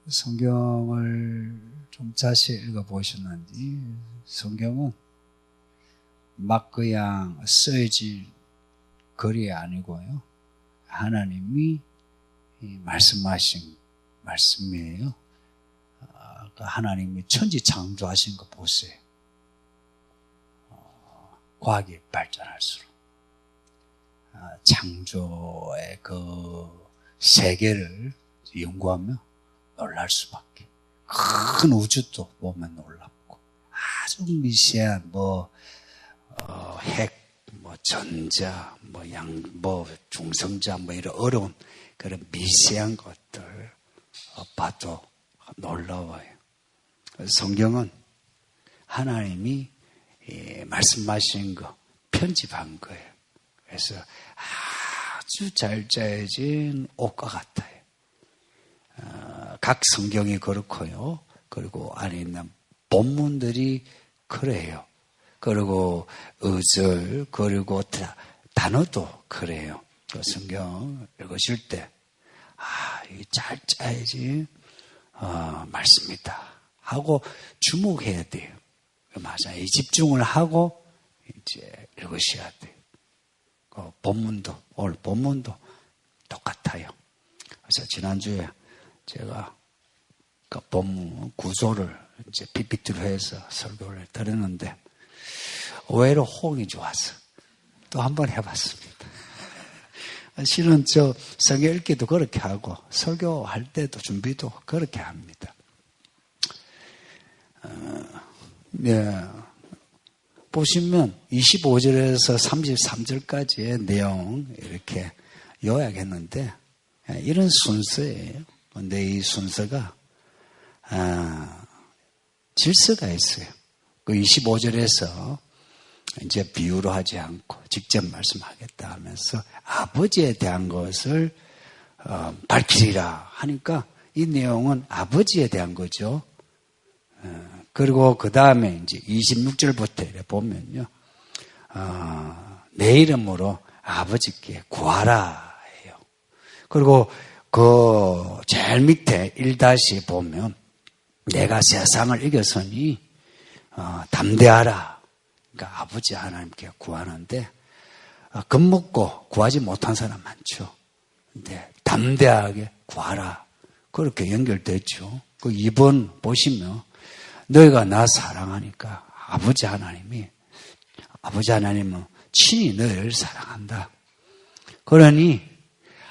성경을 좀 자세히 읽어보셨는지 성경은 막 그냥 써진 글이 아니고요. 하나님이 말씀하신 말씀이에요. 하나님이 천지 창조하신 거 보세요. 과학이 발전할수록 창조의 그 세계를 연구하면 놀랄 수밖에. 큰 우주도 보면 놀랍고 아주 미세한 핵, 전자, 중성자, 이런 어려운 그런 미세한 것들 봐도 놀라워요. 성경은 하나님이 말씀하신 거 편집한 거예요. 그래서 아주 잘 짜여진 옷과 같아요. 각 성경이 그렇고요. 그리고 안에 있는 본문들이 그래요. 그리고 어절, 그리고 단어도 그래요. 그 성경 읽으실 때, 이 잘 짜여진 말씀이다 하고 주목해야 돼요. 맞아요. 이 집중을 하고 이제 읽으셔야 돼요. 그 본문도, 오늘 본문도 똑같아요. 그래서 지난주에 제가 그 본문 구조를 이제 PPT로 해서 설교를 드렸는데 의외로 호응이 좋아서 또 한번 해봤습니다. 실은 저 성경 읽기도 그렇게 하고 설교할 때도 준비도 그렇게 합니다. 네. 보시면 25절에서 33절까지의 내용 이렇게 요약했는데 이런 순서예요. 근데 이 순서가 질서가 있어요. 그 25절에서 이제 비유로 하지 않고 직접 말씀하겠다 하면서 아버지에 대한 것을 밝히리라 하니까 이 내용은 아버지에 대한 거죠. 그리고 그 다음에 이제 26절부터 이렇게 보면요. 내 이름으로 아버지께 구하라 해요. 그리고 그 제일 밑에 1다시 보면 내가 세상을 이겼으니 담대하라. 그러니까 아버지 하나님께 구하는데 겁먹고 구하지 못한 사람 많죠. 근데 담대하게 구하라. 그렇게 연결됐죠. 그 2번 보시면 너희가 나 사랑하니까 아버지 하나님은 친히 너희를 사랑한다. 그러니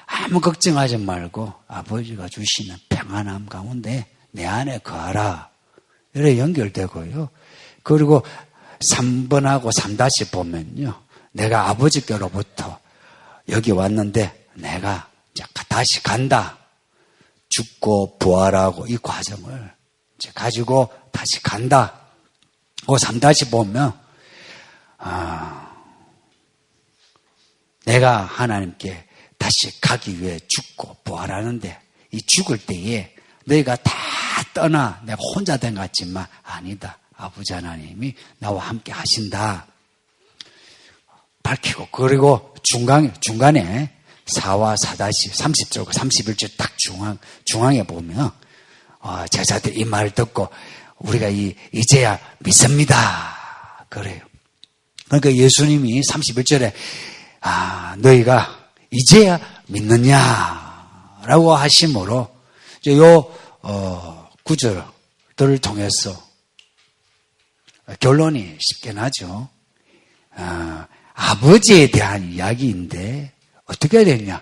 아무 걱정하지 말고 아버지가 주시는 평안함 가운데 내 안에 거하라. 이렇게 연결되고요. 그리고 3번하고 3다시 보면요. 내가 아버지께로부터 여기 왔는데 내가 다시 간다. 죽고 부활하고 이 과정을 이제 가지고 다시 간다. 그 3다시 보면 내가 하나님께 다시 가기 위해 죽고 부활하는데 이 죽을 때에 너희가 다 떠나 내가 혼자 된 것 같지만 아니다. 아버지 하나님이 나와 함께 하신다. 밝히고 그리고 중간에 4와 4다시 30절과 31절 딱 중앙에 보면 제자들이 이 말을 듣고 우리가 이제야 믿습니다. 그래요. 그러니까 예수님이 31절에 너희가 이제야 믿느냐라고 하심으로 요 구절들을 통해서 결론이 쉽게 나죠. 아버지에 대한 이야기인데 어떻게 해야 되냐?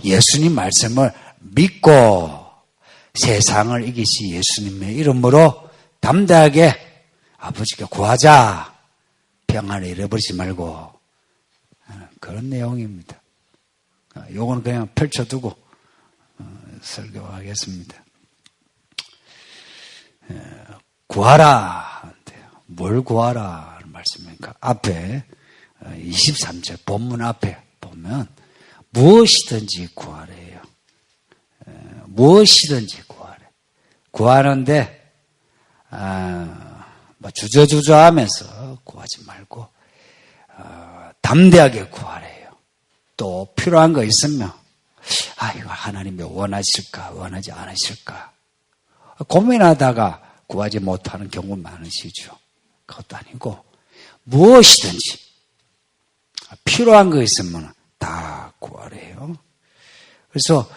예수님 말씀을 믿고 세상을 이기시 예수님의 이름으로 담대하게 아버지께 구하자. 평안을 잃어버리지 말고 그런 내용입니다. 요거는 그냥 펼쳐두고 설교하겠습니다. 구하라. 뭘 구하라 하는 말씀입니까? 앞에 23절 본문 앞에 보면 무엇이든지 구하래요. 무엇이든지 구하래. 구하는데 주저주저하면서 구하지 말고 담대하게 구하래요. 또 필요한 거 있으면 이거 하나님이 원하실까 원하지 않으실까 고민하다가 구하지 못하는 경우 많으시죠. 그것도 아니고 무엇이든지 필요한 거 있으면 다 구하래요. 그래서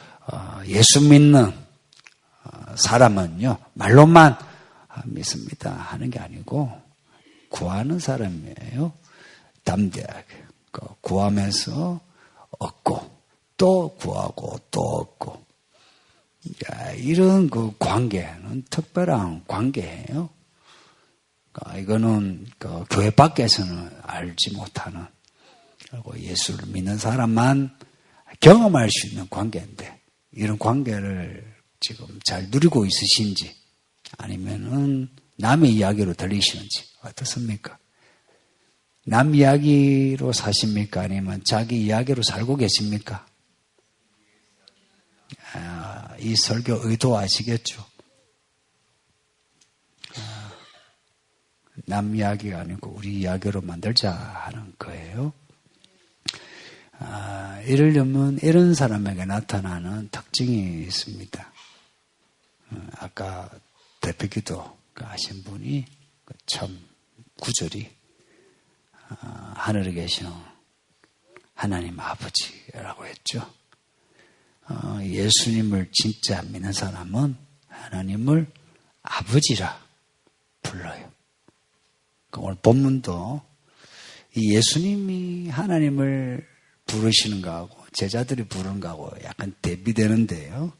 예수 믿는 사람은요, 말로만 믿습니다 하는 게 아니고 구하는 사람이에요. 담대하게 구하면서 얻고 또 구하고 또 얻고, 이런 그 관계는 특별한 관계예요. 이거는 교회 밖에서는 알지 못하는, 그리고 예수를 믿는 사람만 경험할 수 있는 관계인데, 이런 관계를 지금 잘 누리고 있으신지 아니면은 남의 이야기로 들리시는지 어떻습니까? 남 이야기로 사십니까? 아니면 자기 이야기로 살고 계십니까? 이 설교 의도 아시겠죠? 남 이야기가 아니고 우리 이야기로 만들자 하는 거예요. 이러려면 이런 사람에게 나타나는 특징이 있습니다. 아까 대표기도 하신 분이 참 구절이 하늘에 계시는 하나님 아버지라고 했죠. 예수님을 진짜 믿는 사람은 하나님을 아버지라 불러요. 오늘 본문도 이 예수님이 하나님을 부르시는 거하고 제자들이 부르는 거하고 약간 대비되는데요.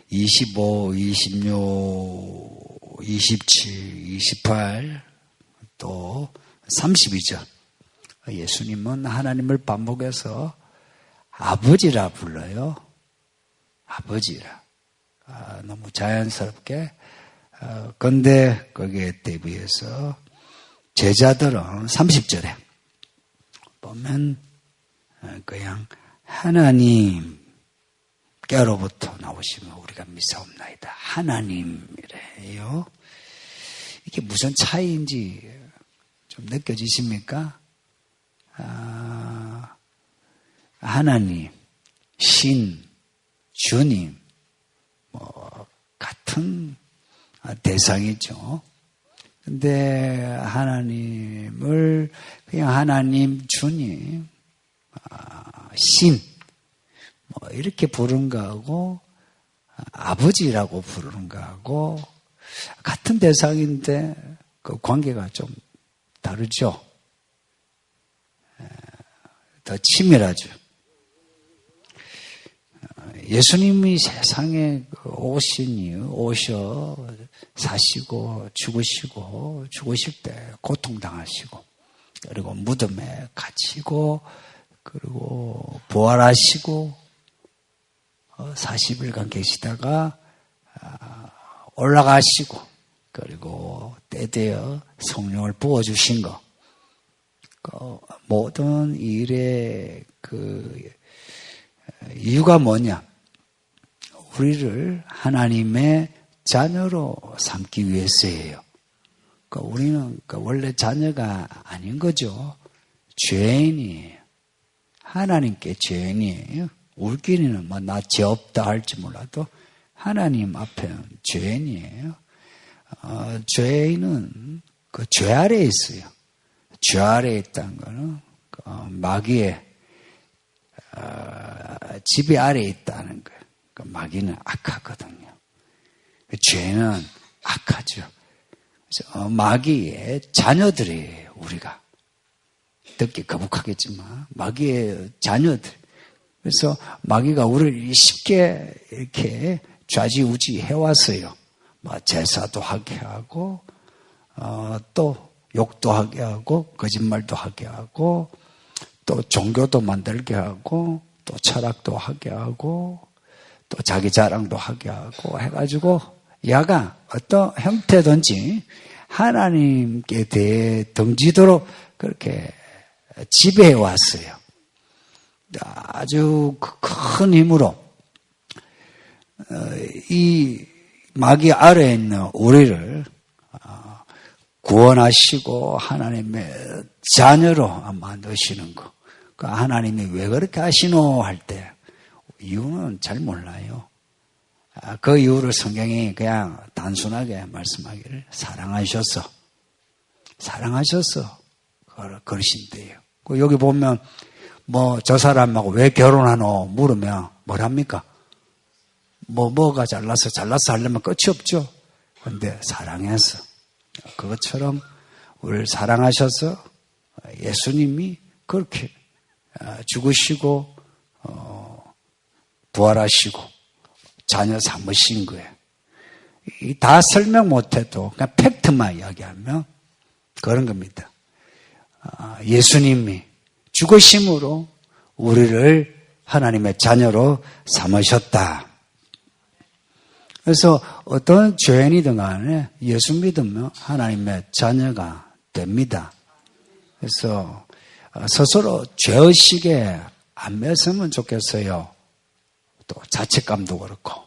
25, 26, 27, 28, 또 32절. 예수님은 하나님을 반복해서 아버지라 불러요. 아버지라. 너무 자연스럽게. 근데 거기에 대비해서 제자들은 30절에 보면 그냥 하나님께로부터 나오시면 우리가 믿사옵나이다. 하나님이래요. 이게 무슨 차이인지 좀 느껴지십니까? 하나님, 신, 주님, 같은 대상이죠. 근데 하나님을 그냥 하나님, 주님, 신, 이렇게 부르는 거하고 아버지라고 부르는 거하고 같은 대상인데 그 관계가 좀 다르죠. 더 치밀하죠. 예수님이 세상에 오신 이유, 오셔 사시고 죽으시고 죽으실 때 고통당하시고 그리고 무덤에 갇히고 그리고 부활하시고 40일간 계시다가 올라가시고 그리고 때되어 성령을 부어주신 거, 모든 일의 그 이유가 뭐냐? 우리를 하나님의 자녀로 삼기 위해서예요. 우리는 원래 자녀가 아닌 거죠. 죄인이에요. 하나님께 죄인이에요. 우리끼리는 나 죄 없다 할지 몰라도 하나님 앞에는 죄인이에요. 죄인은 그 죄 아래에 있어요. 죄 아래에 있다는 거는 마귀의 지배 아래에 있다는 거예요. 마귀는 악하거든요. 죄는 악하죠. 그래서 마귀의 자녀들이에요, 우리가. 듣기 거북하겠지만 마귀의 자녀들. 그래서 마귀가 우리를 쉽게 이렇게 좌지우지 해왔어요. 제사도 하게 하고 또 욕도 하게 하고 거짓말도 하게 하고 또 종교도 만들게 하고 또 철학도 하게 하고 또 자기 자랑도 하게 하고 해가지고 야가 어떤 형태든지 하나님께 대해 등지도록 그렇게 지배해 왔어요. 아주 큰 힘으로 이 마귀 아래에 있는 우리를 구원하시고 하나님의 자녀로 만드시는 거. 하나님이 왜 그렇게 하시노 할 때 이유는 잘 몰라요. 그 이유를 성경이 그냥 단순하게 말씀하기를 사랑하셔서 그러신대요. 여기 보면 저 사람하고 왜 결혼하노 물으면 뭐랍니까? 뭐가 잘나서 하려면 끝이 없죠. 그런데 사랑해서 그것처럼 우리를 사랑하셔서 예수님이 그렇게 죽으시고 부활하시고 자녀 삼으신 거예요. 다 설명 못해도 그냥 팩트만 이야기하면 그런 겁니다. 예수님이 죽으심으로 우리를 하나님의 자녀로 삼으셨다. 그래서 어떤 죄인이든 간에 예수 믿으면 하나님의 자녀가 됩니다. 그래서 스스로 죄의식에 안 맺으면 좋겠어요. 또 자책감도 그렇고,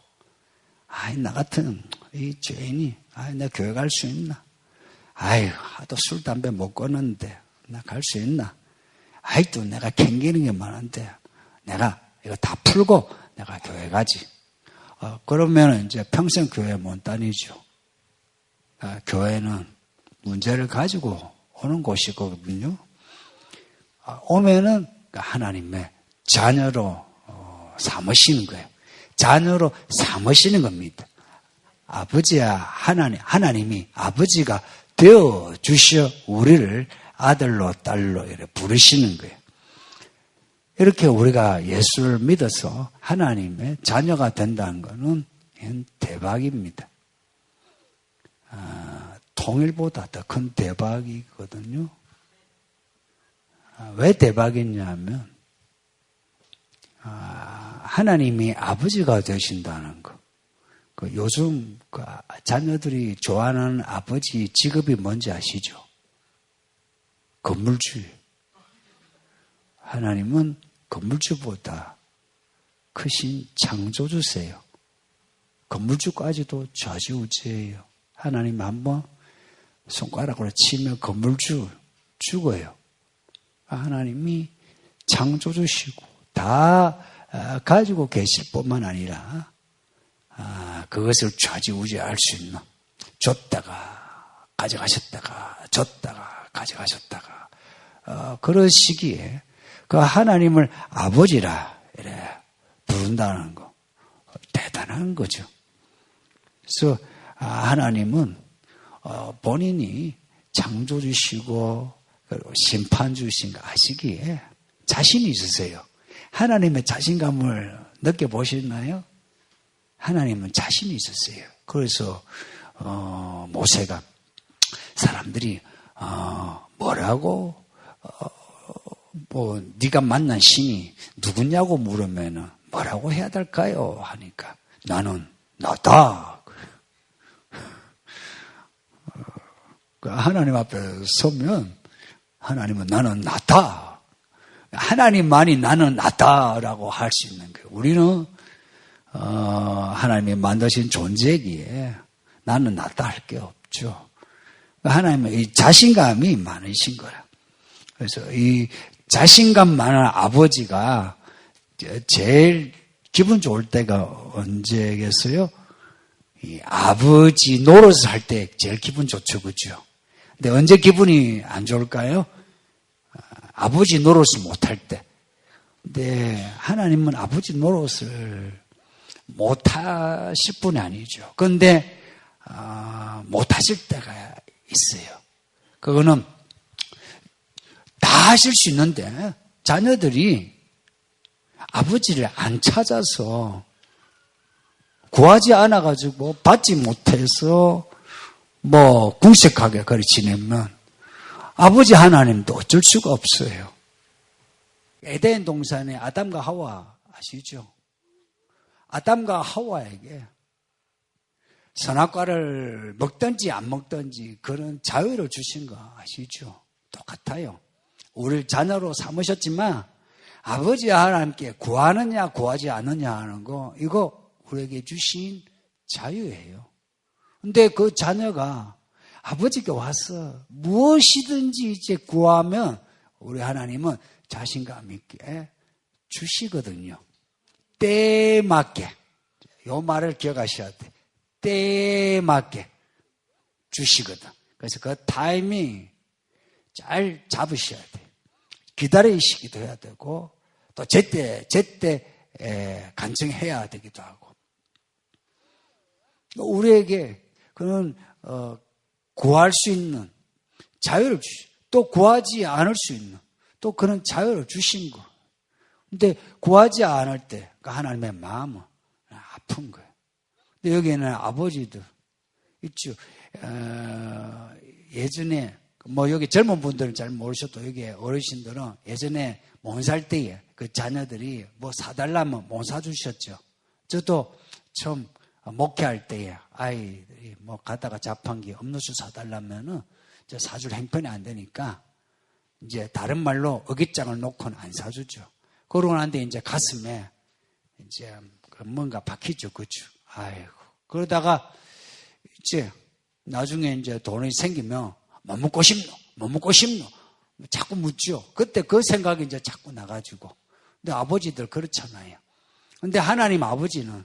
나 같은 이 죄인이, 나 교회 갈 수 있나? 하도 술, 담배 못 끊는데, 나 갈 수 있나? 또 내가 캥기는 게 많은데, 내가 이거 다 풀고 내가 교회 가지. 그러면 이제 평생 교회 못 다니죠. 교회는 문제를 가지고 오는 곳이거든요. 오면은 하나님의 자녀로 삼으시는 거예요. 자녀로 삼으시는 겁니다. 아버지야, 하나님이 아버지가 되어 주셔 우리를 아들로 딸로 이렇게 부르시는 거예요. 이렇게 우리가 예수를 믿어서 하나님의 자녀가 된다는 것은 대박입니다. 통일보다 더 큰 대박이거든요. 왜 대박이냐면 하나님이 아버지가 되신다는 거. 요즘 자녀들이 좋아하는 아버지 직업이 뭔지 아시죠? 건물주. 하나님은 건물주보다 크신 창조주세요. 건물주까지도 좌지우지예요. 하나님 한번 손가락으로 치면 건물주 죽어요. 하나님이 창조주시고 다 가지고 계실 뿐만 아니라 그것을 좌지우지할 수 있는, 줬다가 가져가셨다가 줬다가 가져가셨다가 그러시기에 그 하나님을 아버지라 이래 부른다는 거 대단한 거죠. 그래서 하나님은 본인이 창조주시고 그리고 심판주신 거 아시기에 자신이 있으세요. 하나님의 자신감을 느껴보셨나요? 하나님은 자신이 있었어요. 그래서 모세가 사람들이 뭐라고 네가 만난 신이 누구냐고 물으면은 뭐라고 해야 될까요? 하니까 나는 나다. 하나님 앞에 서면 하나님은 나는 나다. 하나님만이 나는 나다라고 할 수 있는 거예요. 우리는 하나님이 만드신 존재기에 나는 나다 할 게 없죠. 하나님은 이 자신감이 많으신 거예요. 그래서 이 자신감 많은 아버지가 제일 기분 좋을 때가 언제겠어요? 이 아버지 노릇을 할 때 제일 기분 좋죠, 그죠? 근데 언제 기분이 안 좋을까요? 아버지 노릇을 못할 때. 근데 하나님은 아버지 노릇을 못하실 분이 아니죠. 그런데 못하실 때가 있어요. 그거는 다 하실 수 있는데 자녀들이 아버지를 안 찾아서 구하지 않아가지고 받지 못해서 궁색하게 그리 지내면 아버지 하나님도 어쩔 수가 없어요. 에덴 동산에 아담과 하와 아시죠? 아담과 하와에게 선악과를 먹든지 안 먹든지 그런 자유를 주신 거 아시죠? 똑같아요. 우리를 자녀로 삼으셨지만 아버지 하나님께 구하느냐 구하지 않느냐 하는 거 이거 우리에게 주신 자유예요. 근데 그 자녀가 아버지께 와서 무엇이든지 이제 구하면 우리 하나님은 자신감 있게 주시거든요. 때에 맞게. 요 말을 기억하셔야 돼. 때에 맞게 주시거든. 그래서 그 타이밍 잘 잡으셔야 돼. 기다리시기도 해야 되고, 또 제때 간증해야 되기도 하고. 우리에게 그런, 구할 수 있는 자유를 또 구하지 않을 수 있는 또 그런 자유를 주신 거. 근데 구하지 않을 때 하나님의 마음은 아픈 거예요. 근데 여기에는 아버지들 있죠. 예전에 여기 젊은 분들은 잘 모르셔도 여기 어르신들은 예전에 못 살 때에 그 자녀들이 사달라면 못 사주셨죠. 저도 처음 목회할 때에 아이들이 가다가 자판기 음료수 사달라면은 사줄 형편이 안 되니까 이제 다른 말로 어깃장을 놓고는 안 사주죠. 그러고 난데 이제 가슴에 이제 뭔가 박히죠. 그죠? 아이고. 그러다가 이제 나중에 이제 돈이 생기면 뭐 먹고 싶노? 뭐 먹고 싶노? 자꾸 묻죠. 그때 그 생각이 이제 자꾸 나가지고. 근데 아버지들 그렇잖아요. 근데 하나님 아버지는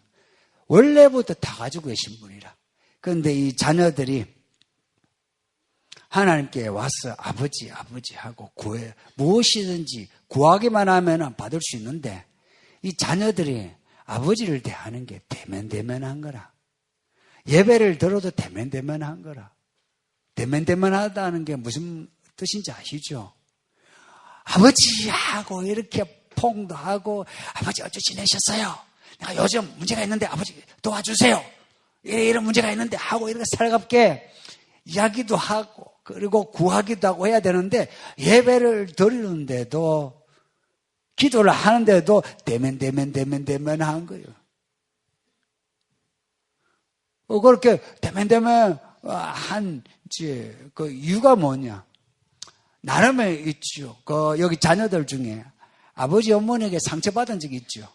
원래부터 다 가지고 계신 분이라. 그런데 이 자녀들이 하나님께 와서 아버지 하고 구해 무엇이든지 구하기만 하면 받을 수 있는데 이 자녀들이 아버지를 대하는 게 대면대면한 거라. 예배를 들어도 대면대면한 거라. 대면대면하다는 게 무슨 뜻인지 아시죠? 아버지하고 이렇게 퐁도 하고 아버지 어찌 지내셨어요? 내가 요즘 문제가 있는데 아버지 도와주세요. 이런 문제가 있는데 하고 이렇게 살갑게 이야기도 하고 그리고 구하기도 하고 해야 되는데 예배를 드리는데도 기도를 하는데도 대면한 거예요. 그렇게 대면한 그 이유가 뭐냐? 나름의 있죠. 여기 자녀들 중에 아버지 어머니에게 상처받은 적이 있죠.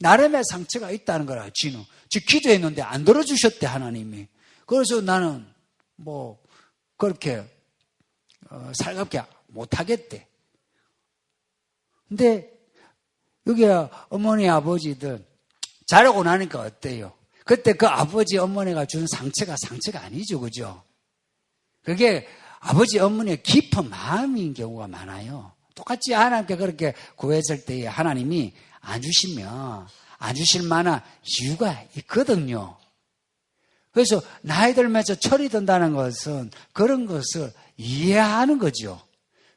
나름의 상처가 있다는 걸 알지는. 즉 기도했는데 안 들어주셨대 하나님이. 그래서 나는 그렇게 살갑게 못하겠대. 근데 여기 어머니 아버지들 자라고 나니까 어때요? 그때 그 아버지 어머니가 준 상처가 아니죠. 그죠? 그게 아버지 어머니의 깊은 마음인 경우가 많아요. 똑같이 하나님께 그렇게 구했을 때에 하나님이 안 주시면 안 주실 만한 이유가 있거든요. 그래서 나이 들면서 철이 든다는 것은 그런 것을 이해하는 거죠.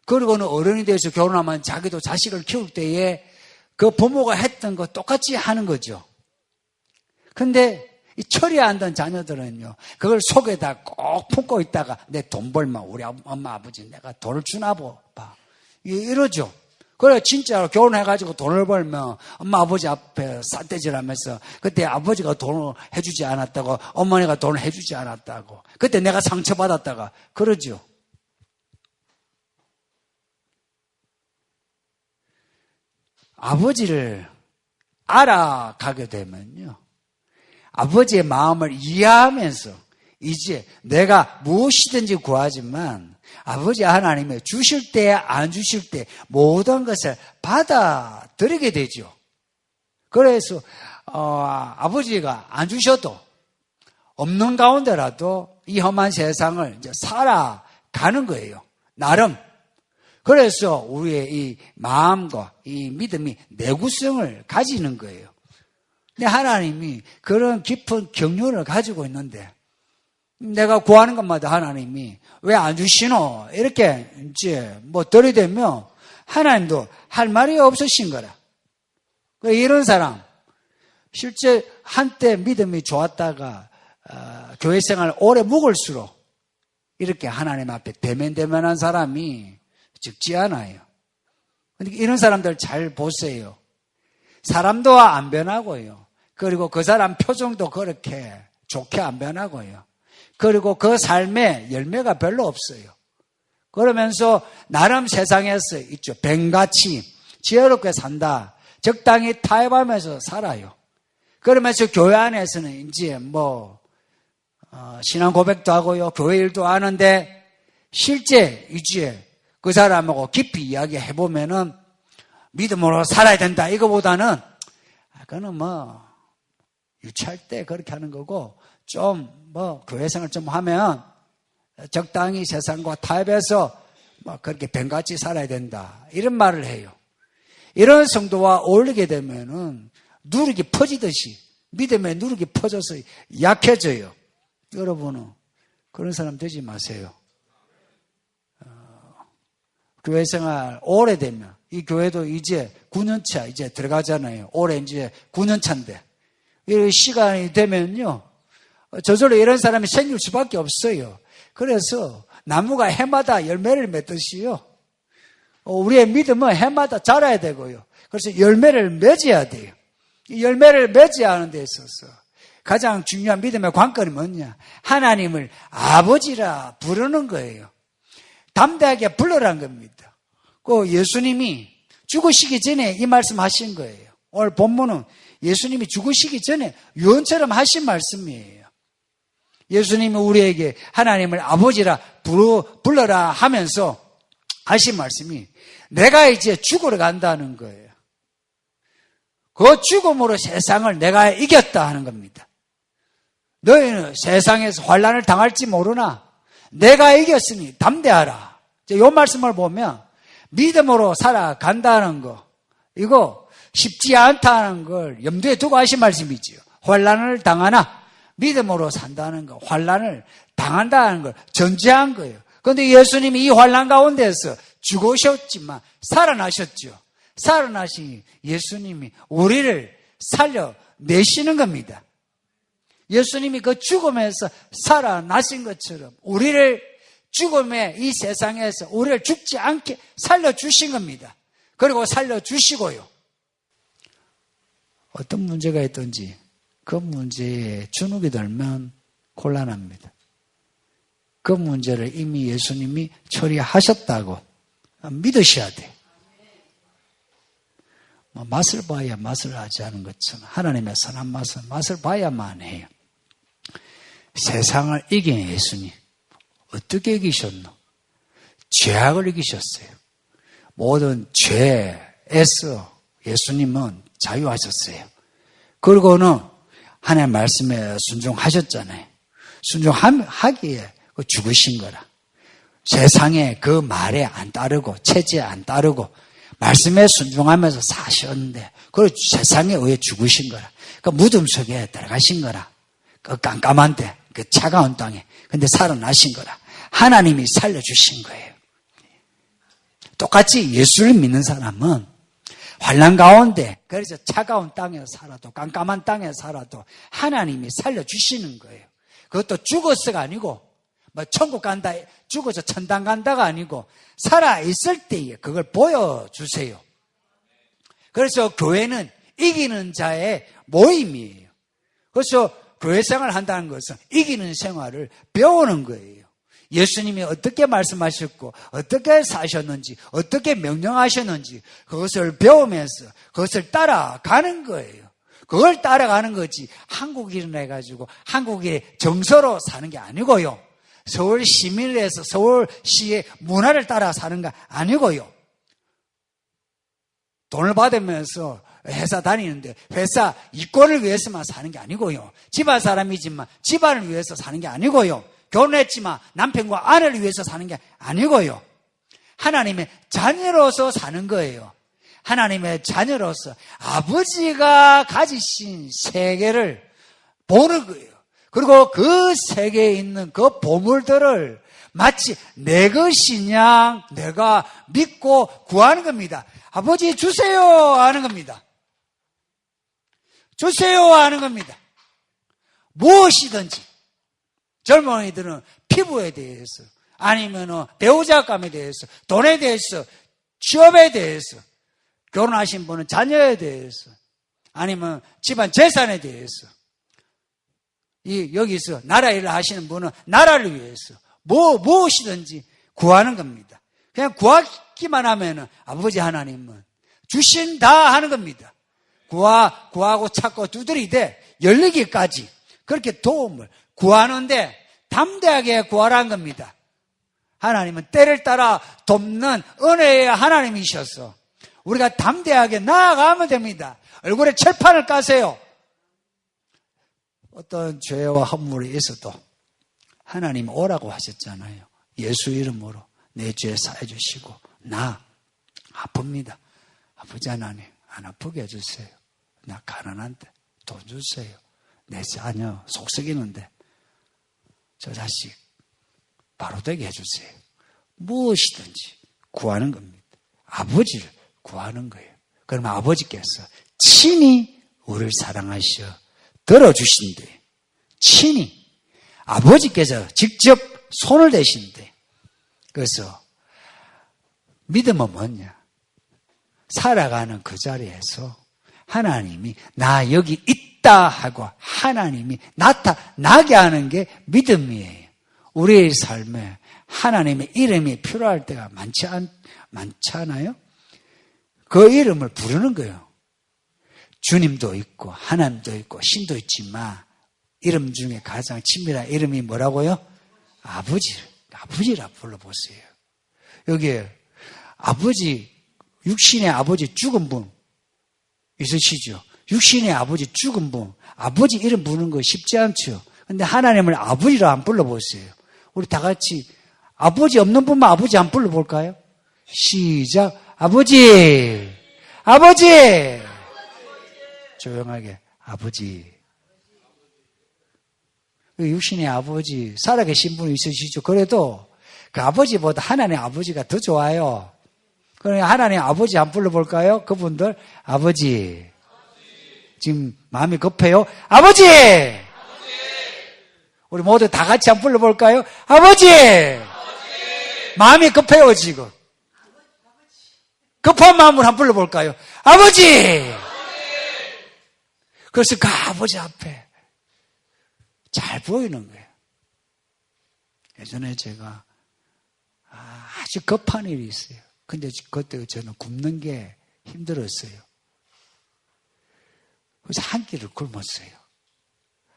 그리고는 어른이 돼서 결혼하면 자기도 자식을 키울 때에 그 부모가 했던 거 똑같이 하는 거죠. 근데 이 철이 안 든 자녀들은요, 그걸 속에다 꼭 품고 있다가 내 돈 벌면 우리 엄마 아버지 내가 돈을 주나 봐. 이러죠. 그래 진짜로 결혼해가지고 돈을 벌면 엄마 아버지 앞에 삿대질하면서 그때 아버지가 돈을 해주지 않았다고 어머니가 돈을 해주지 않았다고 그때 내가 상처받았다가 그러죠. 아버지를 알아가게 되면요, 아버지의 마음을 이해하면서 이제 내가 무엇이든지 구하지만 아버지 하나님이 주실 때 안 주실 때 모든 것을 받아들이게 되죠. 그래서 아버지가 안 주셔도 없는 가운데라도 이 험한 세상을 이제 살아가는 거예요. 나름. 그래서 우리의 이 마음과 이 믿음이 내구성을 가지는 거예요. 근데 하나님이 그런 깊은 경륜을 가지고 있는데 내가 구하는 것마다 하나님이 왜 안 주시노? 이렇게 이제 들이대면 하나님도 할 말이 없으신 거라. 이런 사람 실제 한때 믿음이 좋았다가 교회 생활 오래 묵을수록 이렇게 하나님 앞에 대면한 사람이 적지 않아요. 그러니까 이런 사람들 잘 보세요. 사람도 안 변하고요. 그리고 그 사람 표정도 그렇게 좋게 안 변하고요. 그리고 그 삶에 열매가 별로 없어요. 그러면서 나름 세상에서 있죠. 뱀같이 지혜롭게 산다. 적당히 타협하면서 살아요. 그러면서 교회 안에서는 이제 신앙 고백도 하고요. 교회 일도 하는데 실제 이제 그 사람하고 깊이 이야기해보면은 믿음으로 살아야 된다. 이거보다는 그거는 유치할 때 그렇게 하는 거고, 좀 교회 생활 좀 하면 적당히 세상과 타협해서 그렇게 뱀같이 살아야 된다, 이런 말을 해요. 이런 성도와 어울리게 되면은 누룩이 퍼지듯이 믿음의 누룩이 퍼져서 약해져요. 여러분은 그런 사람 되지 마세요. 교회 생활 오래되면, 이 교회도 이제 9년차 이제 들어가잖아요. 올해 이제 9년차인데, 이 시간이 되면요, 저절로 이런 사람이 생길 수밖에 없어요. 그래서 나무가 해마다 열매를 맺듯이요, 우리의 믿음은 해마다 자라야 되고요. 그래서 열매를 맺어야 돼요. 이 열매를 맺어야 하는 데 있어서 가장 중요한 믿음의 관건이 뭐냐? 하나님을 아버지라 부르는 거예요. 담대하게 불러라는 겁니다. 그 예수님이 죽으시기 전에 이 말씀 하신 거예요. 오늘 본문은 예수님이 죽으시기 전에 유언처럼 하신 말씀이에요. 예수님이 우리에게 하나님을 아버지라 불러라 하면서 하신 말씀이, 내가 이제 죽으러 간다는 거예요. 그 죽음으로 세상을 내가 이겼다 하는 겁니다. 너희는 세상에서 환난을 당할지 모르나 내가 이겼으니 담대하라. 이 말씀을 보면 믿음으로 살아간다는 거, 이거 쉽지 않다는 걸 염두에 두고 하신 말씀이지요. 환난을 당하나 믿음으로 산다는 거, 환난을 당한다는 걸 전제한 거예요. 그런데 예수님이 이 환난 가운데서 죽으셨지만 살아나셨죠. 살아나신 예수님이 우리를 살려내시는 겁니다. 예수님이 그 죽음에서 살아나신 것처럼 우리를 죽음의 이 세상에서 우리를 죽지 않게 살려주신 겁니다. 그리고 살려주시고요, 어떤 문제가 있든지 그 문제에 주눅이 들면 곤란합니다. 그 문제를 이미 예수님이 처리하셨다고 믿으셔야 돼요. 맛을 봐야 맛을 하지 않은 것처럼 하나님의 선한 맛을 봐야만 해요. 세상을 이긴 예수님, 어떻게 이기셨노? 죄악을 이기셨어요. 모든 죄에서 예수님은 자유하셨어요. 그리고는 하나님의 말씀에 순종하셨잖아요. 순종하기에 죽으신 거라. 세상에 그 말에 안 따르고 체제에 안 따르고 말씀에 순종하면서 사셨는데, 그리고 세상에 의해 죽으신 거라. 그 무덤 속에 들어가신 거라. 그 깜깜한데, 그 차가운 땅에. 근데 살아나신 거라. 하나님이 살려주신 거예요. 똑같이 예수를 믿는 사람은 환난 가운데, 그래서 차가운 땅에 살아도 깜깜한 땅에 살아도 하나님이 살려주시는 거예요. 그것도 죽어서가 아니고 천국 간다, 죽어서 천당 간다가 아니고 살아있을 때에 그걸 보여주세요. 그래서 교회는 이기는 자의 모임이에요. 그래서 교회 생활을 한다는 것은 이기는 생활을 배우는 거예요. 예수님이 어떻게 말씀하셨고 어떻게 사셨는지 어떻게 명령하셨는지 그것을 배우면서 그것을 따라가는 거예요. 그걸 따라가는 거지 한국인을 해가지고 한국의 정서로 사는 게 아니고요, 서울 시민을 해서 서울시의 문화를 따라 사는 거 아니고요, 돈을 받으면서 회사 다니는데 회사 이권을 위해서만 사는 게 아니고요, 집안 사람이지만 집안을 위해서 사는 게 아니고요, 결혼했지만 남편과 아내를 위해서 사는 게 아니고요, 하나님의 자녀로서 사는 거예요. 하나님의 자녀로서 아버지가 가지신 세계를 보는 거예요. 그리고 그 세계에 있는 그 보물들을 마치 내 것이냐 내가 믿고 구하는 겁니다. 아버지 주세요 하는 겁니다. 주세요 하는 겁니다. 무엇이든지. 젊은이들은 피부에 대해서, 아니면 배우자감에 대해서, 돈에 대해서, 취업에 대해서, 결혼하신 분은 자녀에 대해서, 아니면 집안 재산에 대해서, 여기서 나라 일을 하시는 분은 나라를 위해서 무엇이든지 구하는 겁니다. 그냥 구하기만 하면 아버지 하나님은 주신다 하는 겁니다. 구하고 찾고 두드리되 열리기까지 그렇게 도움을 구하는데 담대하게 구하라는 겁니다. 하나님은 때를 따라 돕는 은혜의 하나님이셔서 우리가 담대하게 나아가면 됩니다. 얼굴에 철판을 까세요. 어떤 죄와 허물이 있어도 하나님 오라고 하셨잖아요. 예수 이름으로 내 죄 사해 주시고 나 아픕니다. 아프지 하나님 안 아프게 해주세요. 나 가난한데 돈 주세요. 내 자녀 속 썩이는데 저 자식 바로 되게 해주세요. 무엇이든지 구하는 겁니다. 아버지를 구하는 거예요. 그러면 아버지께서 친히 우리를 사랑하셔 들어주신대. 친히 아버지께서 직접 손을 대신대. 그래서 믿음은 뭐냐? 살아가는 그 자리에서 하나님이 나 여기 있다 하고 하나님이 나타나게 하는 게 믿음이에요. 우리의 삶에 하나님의 이름이 필요할 때가 많잖아요. 그 이름을 부르는 거예요. 주님도 있고 하나님도 있고 신도 있지만 이름 중에 가장 친밀한 이름이 뭐라고요? 아버지라 불러보세요. 여기에 아버지, 육신의 아버지 죽은 분 있으시죠? 육신의 아버지 죽은 분, 아버지 이름 부르는 거 쉽지 않죠? 근데 하나님을 아버지라 한번 불러보세요. 우리 다 같이 아버지 없는 분만 아버지 한번 불러볼까요? 시작. 아버지! 아버지! 조용하게 아버지. 육신의 아버지 살아계신 분이 있으시죠. 그래도 그 아버지보다 하나님 아버지가 더 좋아요. 그러니까 하나님 아버지 한번 불러볼까요? 그분들 아버지. 지금 마음이 급해요. 아버지! 우리 모두 다 같이 한번 불러볼까요? 아버지! 마음이 급해요 지금. 급한 마음으로 한번 불러볼까요? 아버지! 그래서 그 아버지 앞에 잘 보이는 거예요. 예전에 제가 아주 급한 일이 있어요. 근데 그때 저는 굶는 게 힘들었어요. 그래서 한 끼를 굶었어요.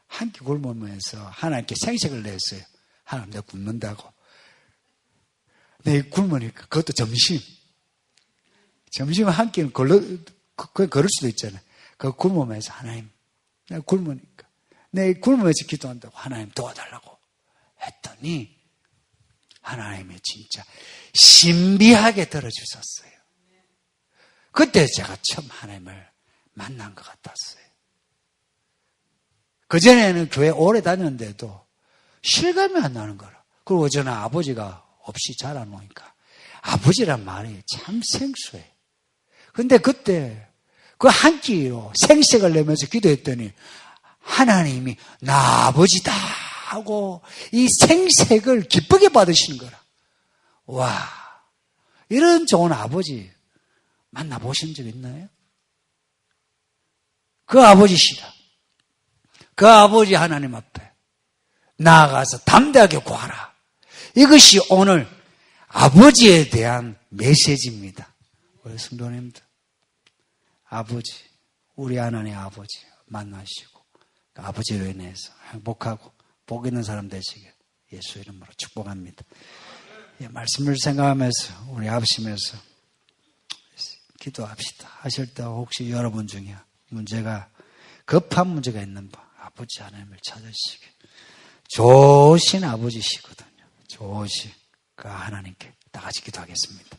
한 끼 굶으면서 하나님께 생색을 냈어요. 하나님 내가 굶는다고. 내가 굶으니까 그것도 점심 한 끼는 걸을 수도 있잖아요. 그거 굶으면서 하나님 내가 굶으니까 내가 굶으면서 기도한다고 하나님 도와달라고 했더니 하나님이 진짜 신비하게 들어주셨어요. 그때 제가 처음 하나님을 만난 것 같았어요. 그전에는 교회 오래 다녔는데도 실감이 안 나는 거라. 그리고 저는 아버지가 없이 자라놓으니까 아버지란 말이 참 생소해. 근데 그때 그 한 끼로 생색을 내면서 기도했더니 하나님이 나 아버지다 하고 이 생색을 기쁘게 받으시는 거라. 와, 이런 좋은 아버지 만나보신 적 있나요? 그 아버지시다. 그 아버지 하나님 앞에 나아가서 담대하게 구하라. 이것이 오늘 아버지에 대한 메시지입니다. 우리 성도님들, 아버지, 우리 하나님 아버지 만나시고 그 아버지로 인해서 행복하고 복 있는 사람 되시길 예수 이름으로 축복합니다. 말씀을 생각하면서 우리 아버지면서 기도합시다. 하실 때 혹시 여러분 중에 문제가 급한 문제가 있는 분 아버지 하나님을 찾으시길. 좋으신 아버지시거든요. 좋으신 그 하나님께 다 같이 기도하겠습니다.